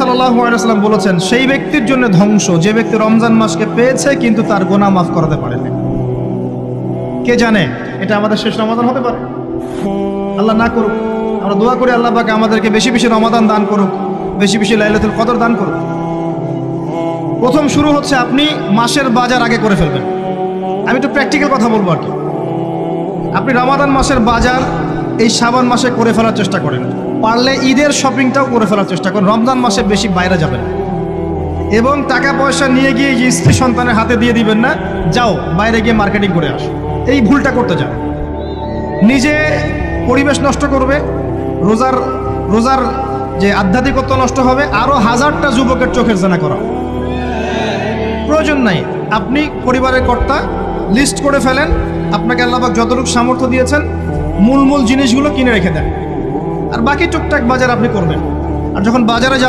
সাল্লাল্লাহু আলাইহি ওয়াসাল্লাম বলেছেন, সেই ব্যক্তির জন্য ধ্বংস যে ব্যক্তি রমজান মাসকে পেয়েছে কিন্তু তার গুনাহ মাফ করাতে পারেনি। কে জানে এটা আমাদের শেষ রমাদান হতে পারে। আল্লাহ না করুক, আমরা দোয়া করি আল্লাহ পাক আমাদেরকে বেশি বেশি রমাদান দান করুক, বেশি বেশি লাইলাতুল কদর দান করুক। প্রথম শুরু হচ্ছে আপনি মাসের বাজার আগে করে ফেলবেন। আমি একটু প্র্যাকটিক্যাল কথা বলবো আর কি। আপনি রমাদান মাসের বাজার এই শাবান মাসে করে ফেলার চেষ্টা করেন, পারলে ঈদের শপিংটাও করে ফেলার চেষ্টা করেন। রমজান মাসে বেশি বাইরে যাবেন এবং টাকা পয়সা নিয়ে গিয়ে যে স্ত্রী সন্তানের হাতে দিয়ে দিবেন না, যাও বাইরে গিয়ে মার্কেটিং করে আসো, এই ভুলটা করতে যান। নিজে পরিবেশ নষ্ট করবে, রোজার যে আধ্যাত্মিকত্ব নষ্ট হবে, আরও হাজারটা যুবকের চোখের জানা করা প্রয়োজন নাই। আপনি পরিবারের কর্তা, লিস্ট করে ফেলেন, আপনাকে আল্লাহ পাক যতটুকু সামর্থ্য দিয়েছেন মূল জিনিসগুলো কিনে রেখে দেন, আর বাকি টুকটাক বাজার আপনি করবেন। আর যখন বাজারে